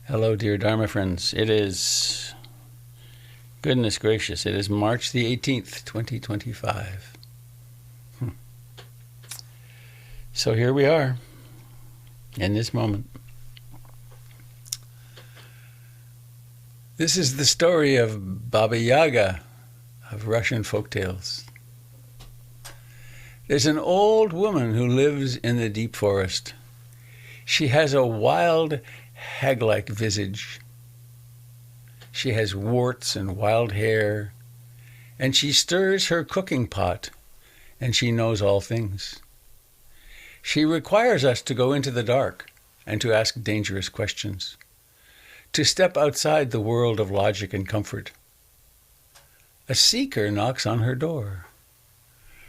Hello, dear Dharma friends. It is, goodness gracious, it is March the 18th, 2025. So here we are, in this moment. This is the story of Baba Yaga of Russian folktales. There's an old woman who lives in the deep forest. She has a wild, hag-like visage. She has warts and wild hair, and she stirs her cooking pot, and she knows all things. She requires us to go into the dark and to ask dangerous questions, to step outside the world of logic and comfort. A seeker knocks on her door.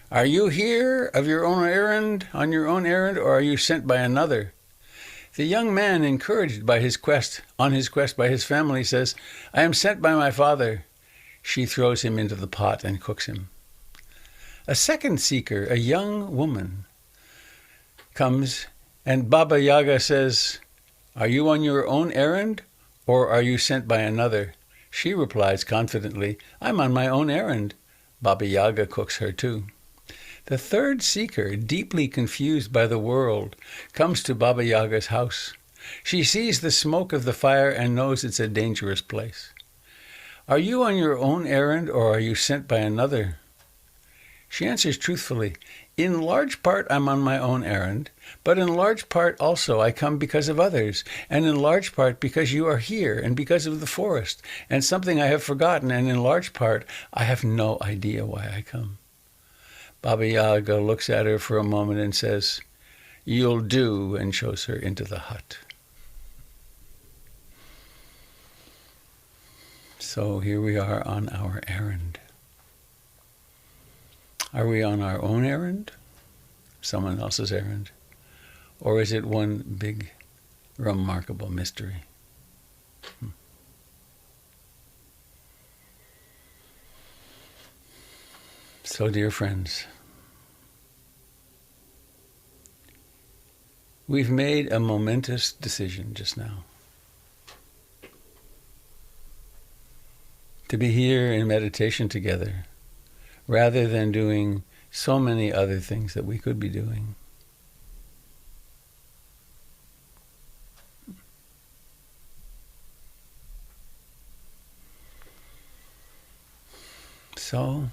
Are you here of your own errand, on your own errand, or are you sent by another? The young man, encouraged by his quest, on his quest by his family, says, I am sent by my father. She throws him into the pot and cooks him. A second seeker, a young woman, comes, and Baba Yaga says, are you on your own errand, or are you sent by another? She replies confidently, I'm on my own errand. Baba Yaga cooks her too. The third seeker, deeply confused by the world, comes to Baba Yaga's house. She sees the smoke of the fire and knows it's a dangerous place. Are you on your own errand, or are you sent by another? She answers truthfully, in large part I'm on my own errand, but in large part also I come because of others, and in large part because you are here, and because of the forest, and something I have forgotten, and in large part I have no idea why I come. Baba Yaga looks at her for a moment and says, you'll do, and shows her into the hut. So here we are on our errand. Are we on our own errand? Someone else's errand? Or is it one big, remarkable mystery? So, dear friends, we've made a momentous decision just now. To be here in meditation together, rather than doing so many other things that we could be doing. So,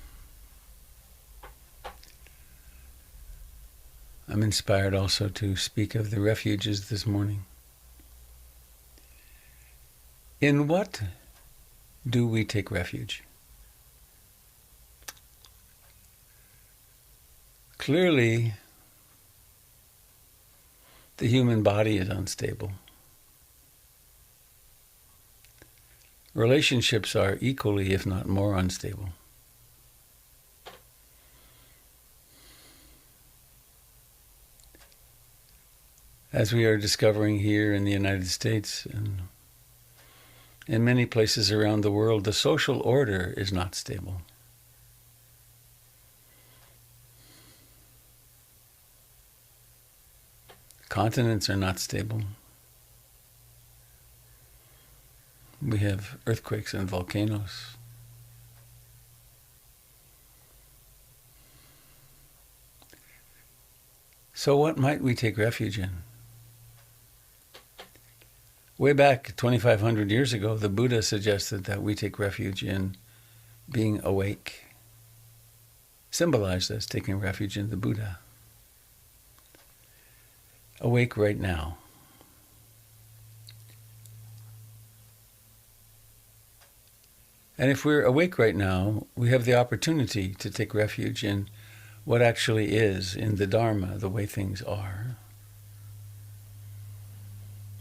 I'm inspired also to speak of the refuges this morning. In what do we take refuge? Clearly, the human body is unstable. Relationships are equally, if not more, unstable. As we are discovering here in the United States and in many places around the world, the social order is not stable. Continents are not stable. We have earthquakes and volcanoes. So what might we take refuge in? Way back 2,500 years ago, the Buddha suggested that we take refuge in being awake, symbolized as taking refuge in the Buddha. Awake right now. And if we're awake right now, we have the opportunity to take refuge in what actually is, in the Dharma, the way things are.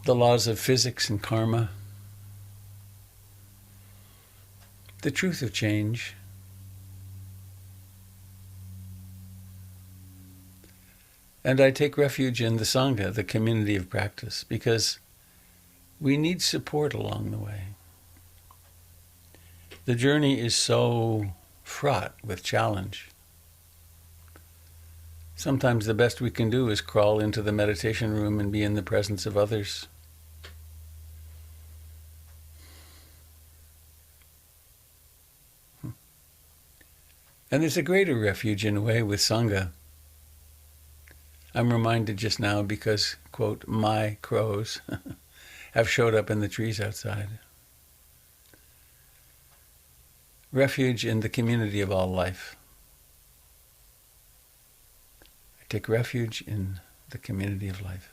The laws of physics and karma, the truth of change, and I take refuge in the Sangha, the community of practice, because we need support along the way. The journey is so fraught with challenge. Sometimes the best we can do is crawl into the meditation room and be in the presence of others. And there's a greater refuge in a way with Sangha. I'm reminded just now because, quote, my crows have showed up in the trees outside. Refuge in the community of all life. I take refuge in the community of life.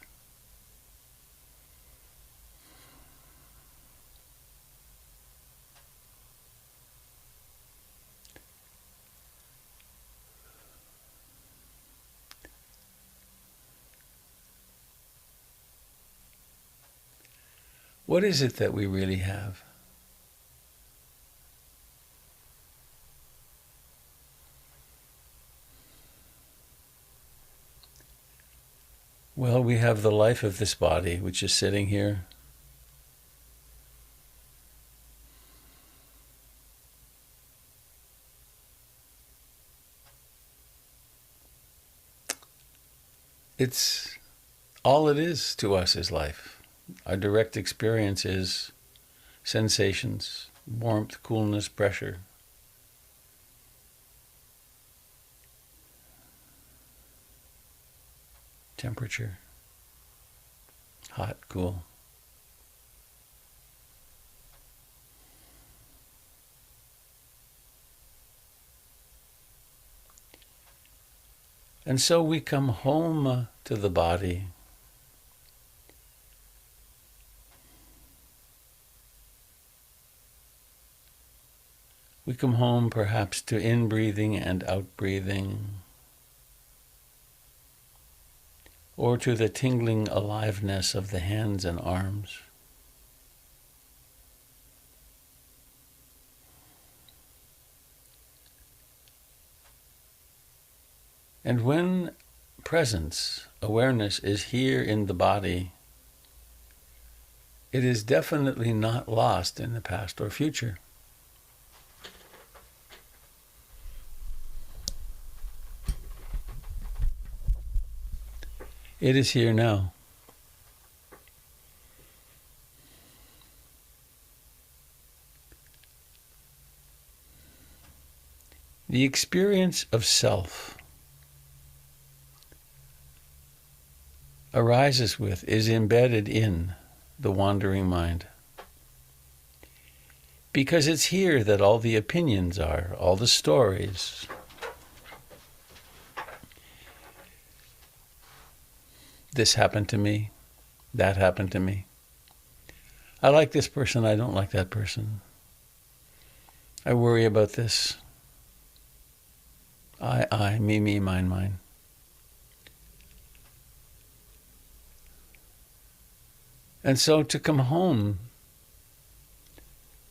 What is it that we really have? Well, we have the life of this body, which is sitting here. It's all it is to us is life. Our direct experience is sensations, warmth, coolness, pressure. Temperature, hot, cool. And so we come home to the body. We come home perhaps to in-breathing and out-breathing, or to the tingling aliveness of the hands and arms. And when presence, awareness, is here in the body, it is definitely not lost in the past or future. It is here now. The experience of self arises with, is embedded in the wandering mind. Because it's here that all the opinions are, all the stories. This happened to me, that happened to me. I like this person, I don't like that person. I worry about this. I, me, mine. And so to come home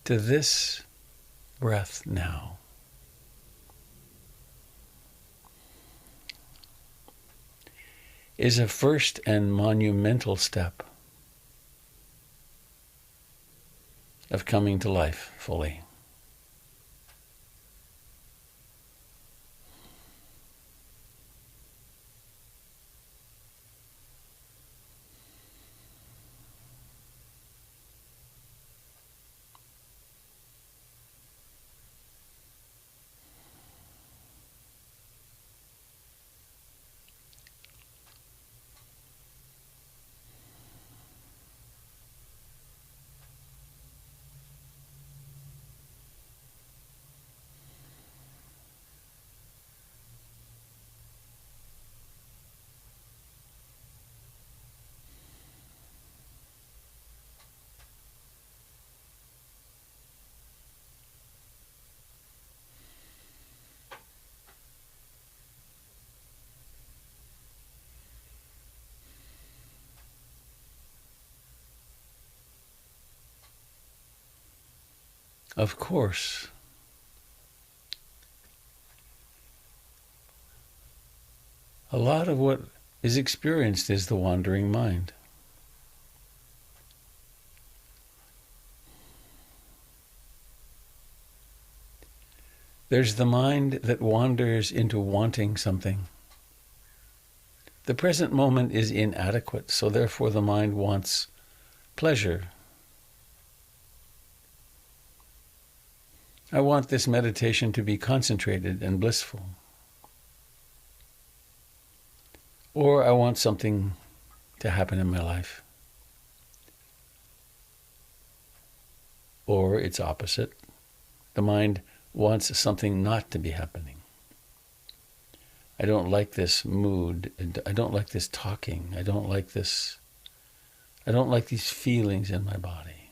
to this breath now, is a first and monumental step of coming to life fully. Of course, a lot of what is experienced is the wandering mind. There's the mind that wanders into wanting something. The present moment is inadequate, so therefore the mind wants pleasure. I want this meditation to be concentrated and blissful. Or I want something to happen in my life. Or it's opposite. The mind wants something not to be happening. I don't like this mood. I don't like this talking. I don't like these feelings in my body.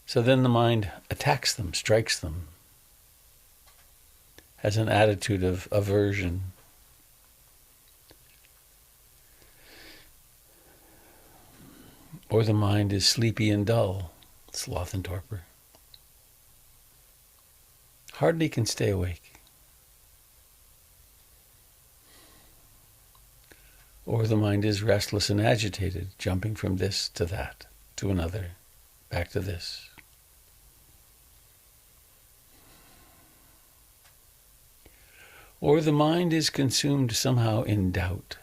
So then the mind attacks them, strikes them, has an attitude of aversion. Or the mind is sleepy and dull, sloth and torpor. Hardly can stay awake. Or the mind is restless and agitated, jumping from this to that, to another, back to this. Or the mind is consumed somehow in doubt.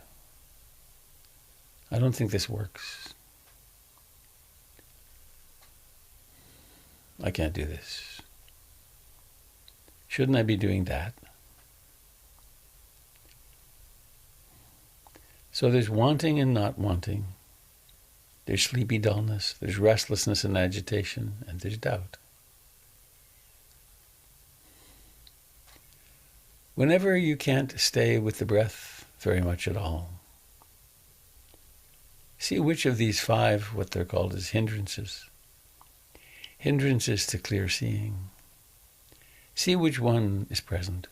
I don't think this works. I can't do this. Shouldn't I be doing that? So there's wanting and not wanting. There's sleepy dullness, there's restlessness and agitation, and there's doubt. Whenever you can't stay with the breath very much at all, see which of these 5, what they're called as hindrances to clear seeing. See which one is present.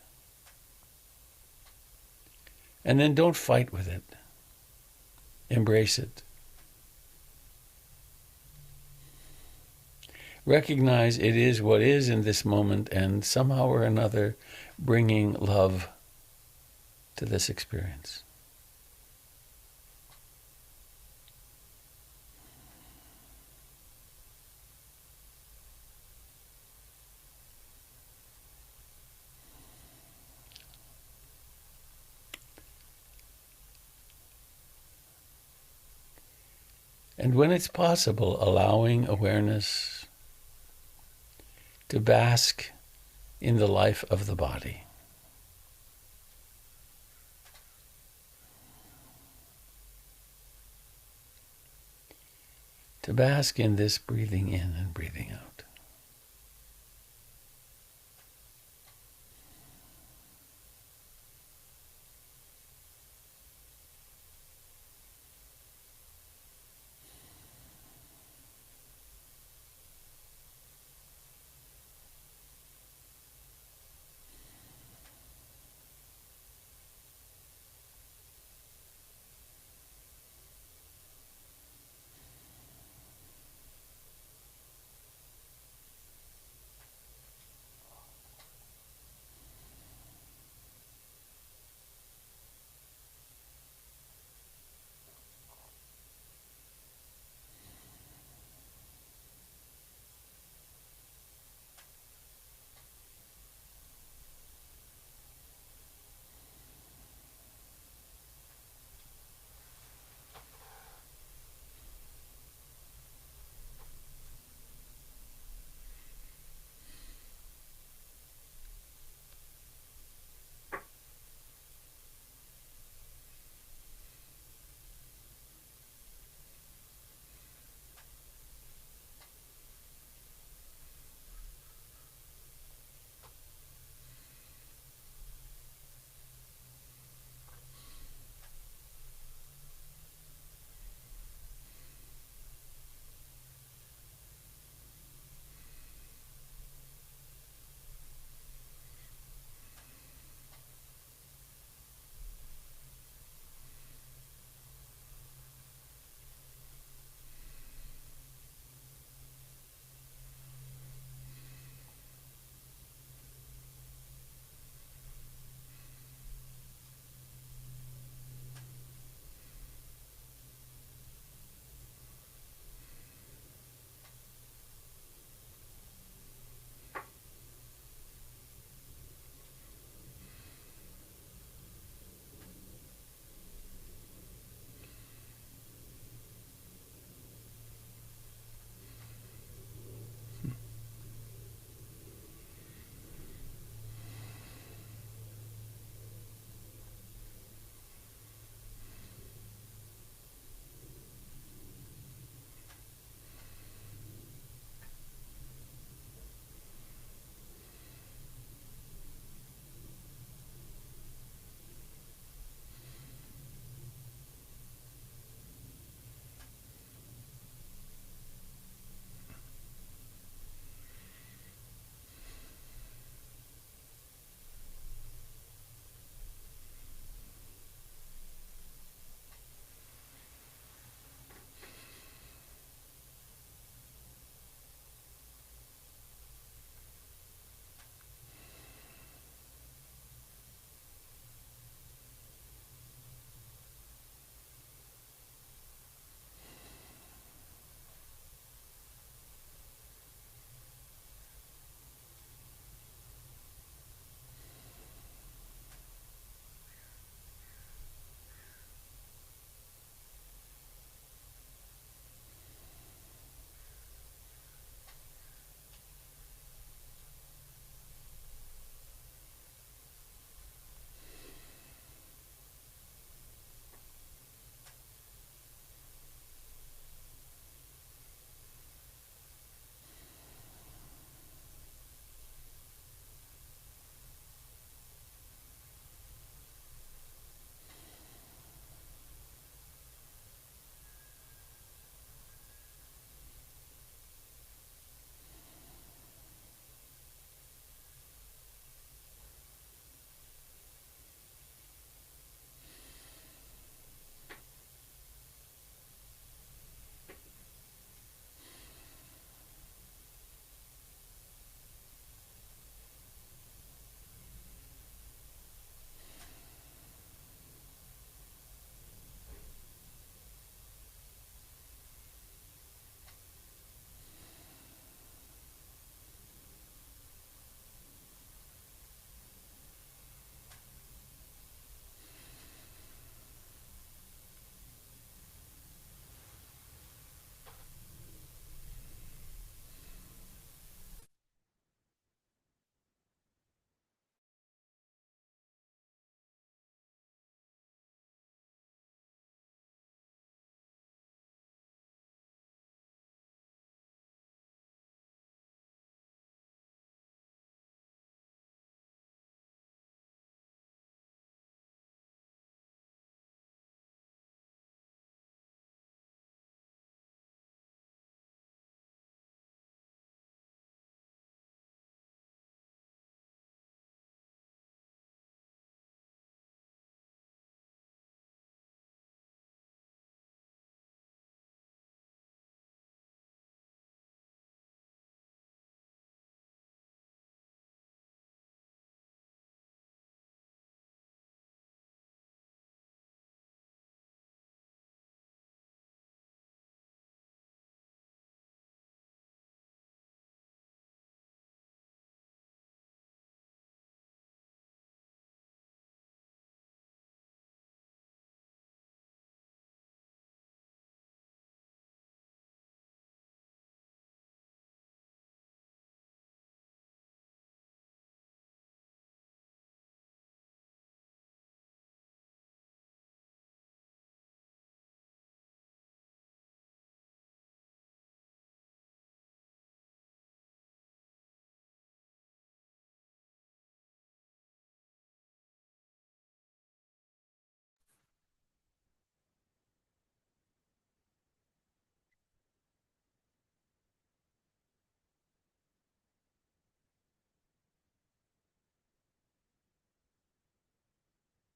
And then don't fight with it. Embrace it. Recognize it is what is in this moment, and somehow or another bringing love to this experience. And when it's possible, allowing awareness to bask in the life of the body. To bask in this breathing in and breathing out.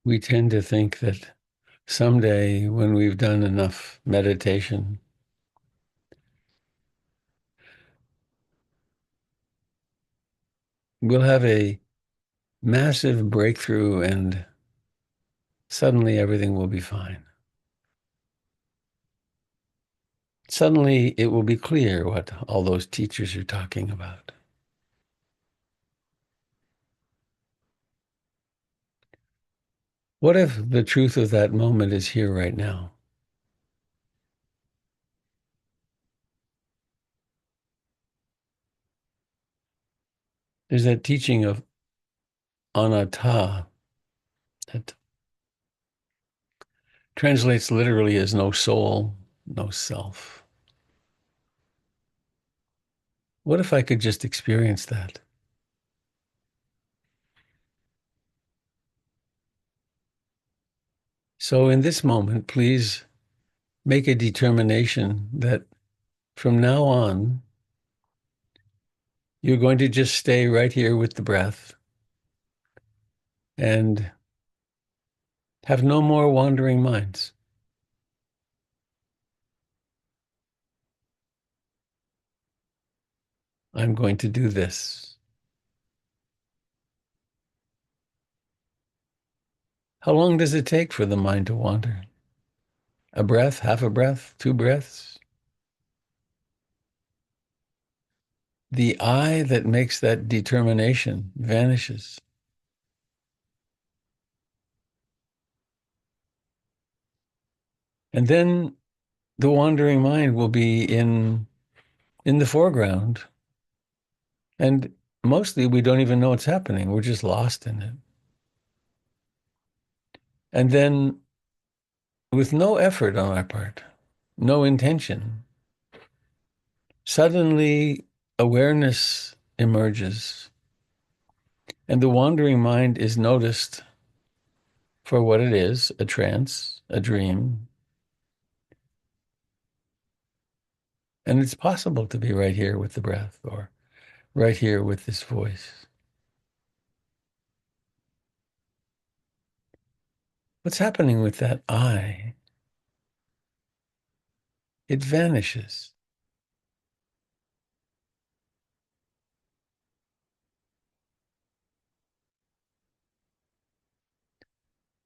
We tend to think that someday when we've done enough meditation, we'll have a massive breakthrough and suddenly everything will be fine. Suddenly it will be clear what all those teachers are talking about. What if the truth of that moment is here right now? There's that teaching of anatta that translates literally as no soul, no self. What if I could just experience that? So in this moment, please make a determination that from now on, you're going to just stay right here with the breath and have no more wandering minds. I'm going to do this. How long does it take for the mind to wander? A breath, half a breath, two breaths? The I that makes that determination vanishes. And then the wandering mind will be in the foreground. And mostly we don't even know what's happening. We're just lost in it. And then with no effort on our part, no intention, suddenly awareness emerges and the wandering mind is noticed for what it is, a trance, a dream. And it's possible to be right here with the breath or right here with this voice. What's happening with that I? It vanishes.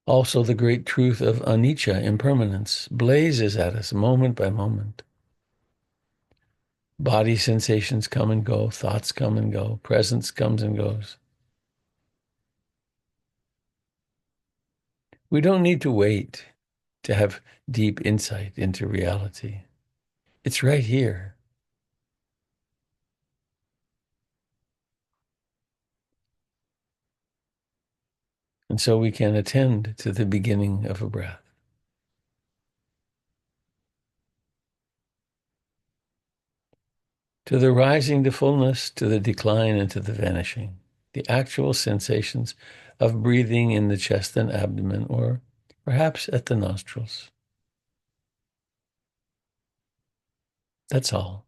Also, the great truth of anicca, impermanence, blazes at us moment by moment. Body sensations come and go, thoughts come and go, presence comes and goes. We don't need to wait to have deep insight into reality. It's right here. And so we can attend to the beginning of a breath, to the rising to fullness, to the decline, and to the vanishing. The actual sensations of breathing in the chest and abdomen, or perhaps at the nostrils. That's all.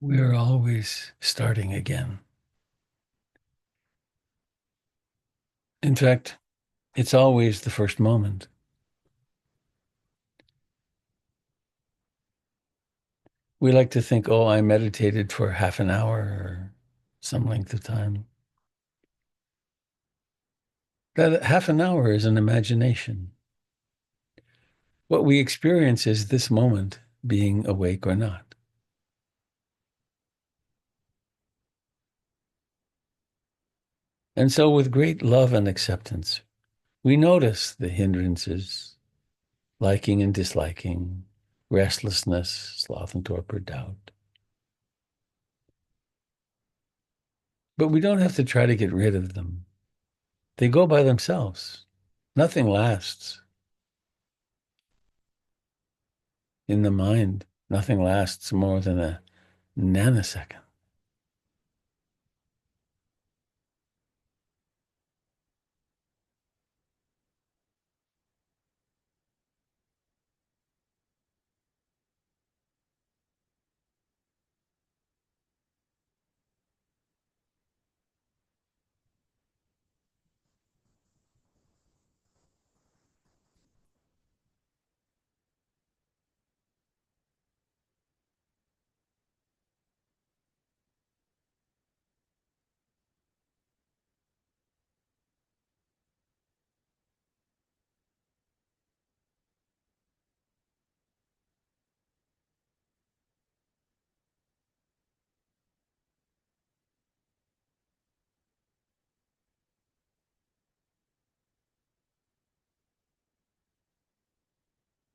we're always starting again. In fact, it's always the first moment. We like to think, oh, I meditated for half an hour or some length of time. That half an hour is an imagination. What we experience is this moment, being awake or not. And so, with great love and acceptance, we notice the hindrances, liking and disliking, restlessness, sloth and torpor, doubt. But we don't have to try to get rid of them. They go by themselves. Nothing lasts. In the mind, nothing lasts more than a nanosecond.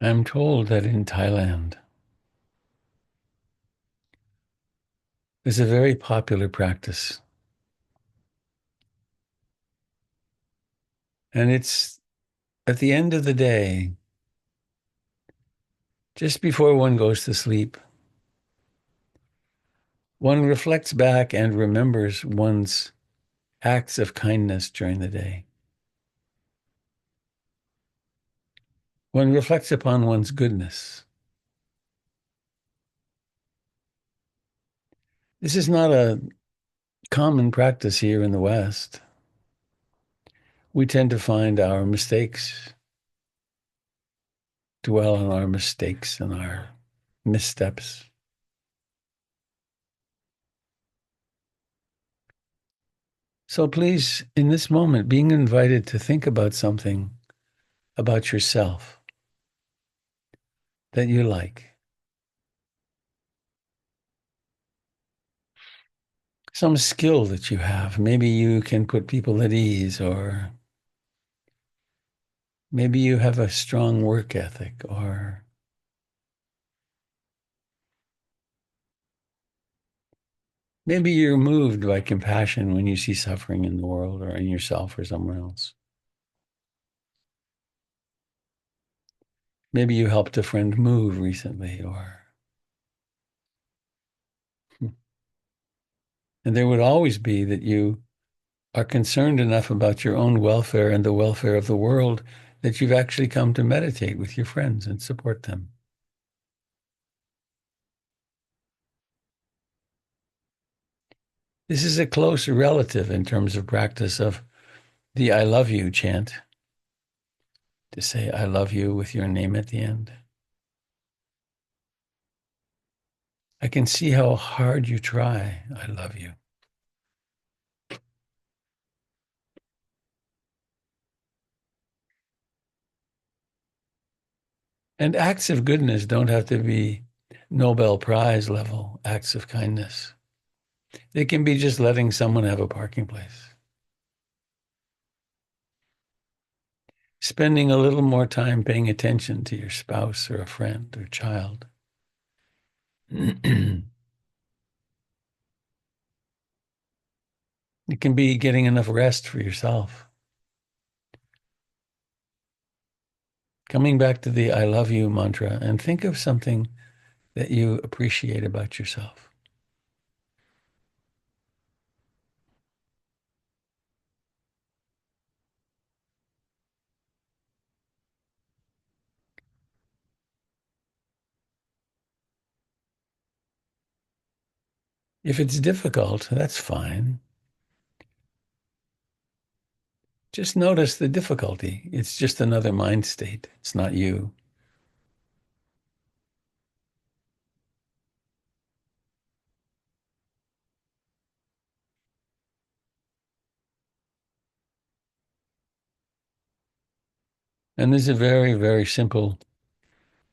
I'm told that in Thailand, there's a very popular practice. And it's at the end of the day, just before one goes to sleep, one reflects back and remembers one's acts of kindness during the day. One reflects upon one's goodness. This is not a common practice here in the West. We tend to find our mistakes, dwell on our mistakes and our missteps. So please, in this moment, being invited to think about something about yourself that you like. Some skill that you have. Maybe you can put people at ease, or maybe you have a strong work ethic, or maybe you're moved by compassion when you see suffering in the world or in yourself or someone else. Maybe you helped a friend move recently, or and there would always be that you are concerned enough about your own welfare and the welfare of the world that you've actually come to meditate with your friends and support them. This is a close relative in terms of practice of the I love you chant, to say I love you with your name at the end. I can see how hard you try. I love you. And acts of goodness don't have to be Nobel Prize level acts of kindness. They can be just letting someone have a parking place, spending a little more time paying attention to your spouse or a friend or child. It can be getting enough rest for yourself. Coming back to the I love you mantra and think of something that you appreciate about yourself. If it's difficult, that's fine. Just notice the difficulty. It's just another mind state. It's not you. And there's a very, very simple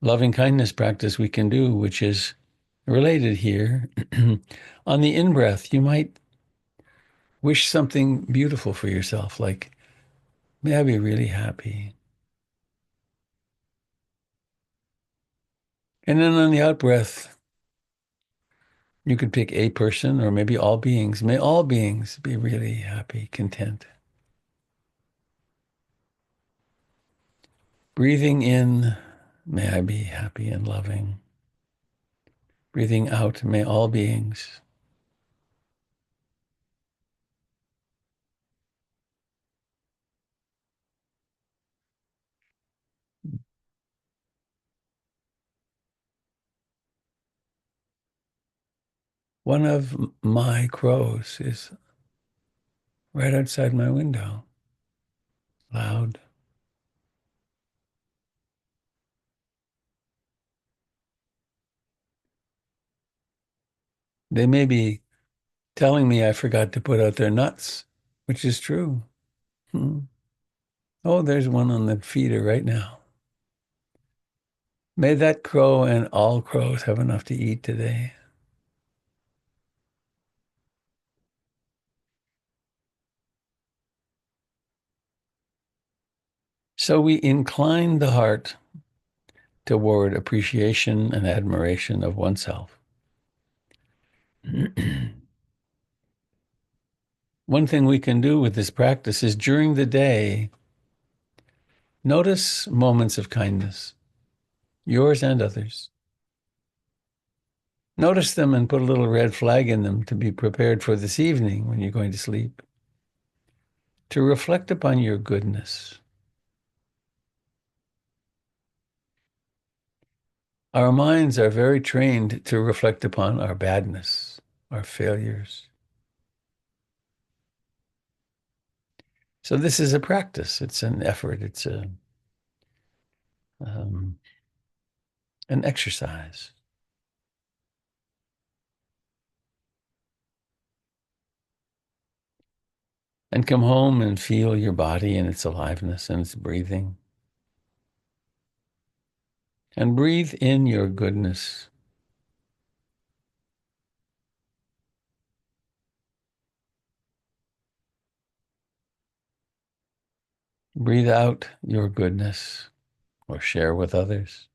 loving kindness practice we can do, which is related here. On the in breath, you might wish something beautiful for yourself, like, may I be really happy. And then on the out breath, you could pick a person or maybe all beings. May all beings be really happy, content. Breathing in, may I be happy and loving. Breathing out, may all beings. One of my crows is right outside my window, loud. They may be telling me I forgot to put out their nuts, which is true. Hmm. Oh, there's one on the feeder right now. May that crow and all crows have enough to eat today. So we incline the heart toward appreciation and admiration of oneself. One thing we can do with this practice is during the day, notice moments of kindness, yours and others. Notice them and put a little red flag in them to be prepared for this evening when you're going to sleep. To reflect upon your goodness. Our minds are very trained to reflect upon our badness, our failures. So this is a practice. It's an effort. It's um, an exercise. And come home and feel your body and its aliveness and its breathing. And breathe in your goodness. Breathe out your goodness or share with others.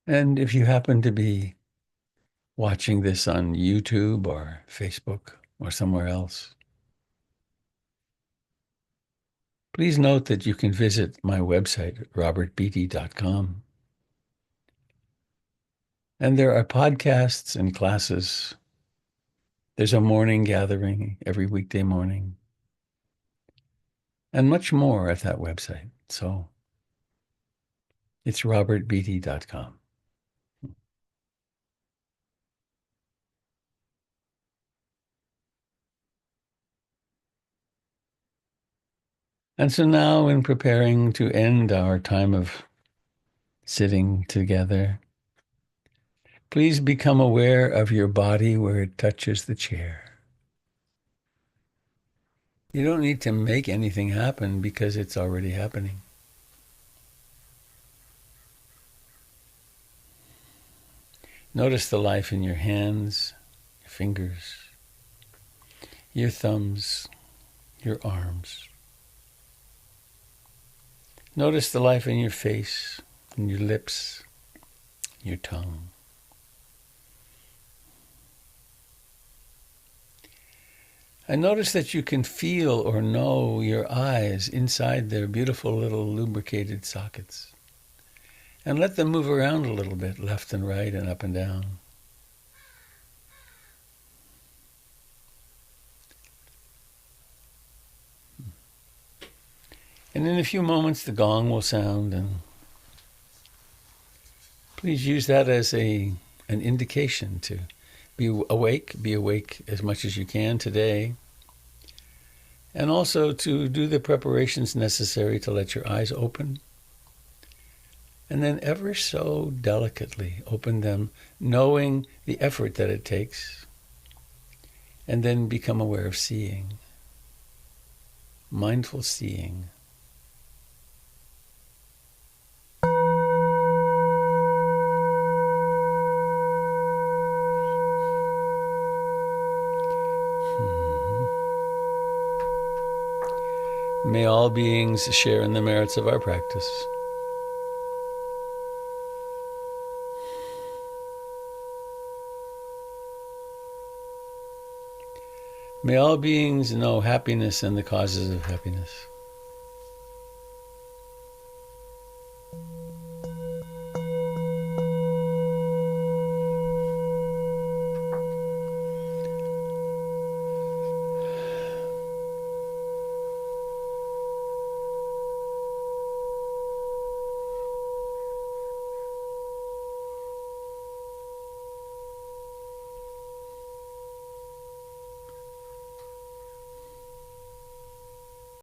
And if you happen to be watching this on YouTube or Facebook or somewhere else, please note that you can visit my website, robertbeatty.com. And there are podcasts and classes. There's a morning gathering every weekday morning, and much more at that website. So it's robertbeatty.com. And so now, in preparing to end our time of sitting together, please become aware of your body where it touches the chair. You don't need to make anything happen because it's already happening. Notice the life in your hands, your fingers, your thumbs, your arms. Notice the life in your face, in your lips, your tongue. And notice that you can feel or know your eyes inside their beautiful little lubricated sockets. And let them move around a little bit, left and right and up and down. And in a few moments, the gong will sound, and please use that as an indication to be awake as much as you can today, and also to do the preparations necessary to let your eyes open, and then ever so delicately open them, knowing the effort that it takes, and then become aware of seeing, mindful seeing. May all beings share in the merits of our practice. May all beings know happiness and the causes of happiness.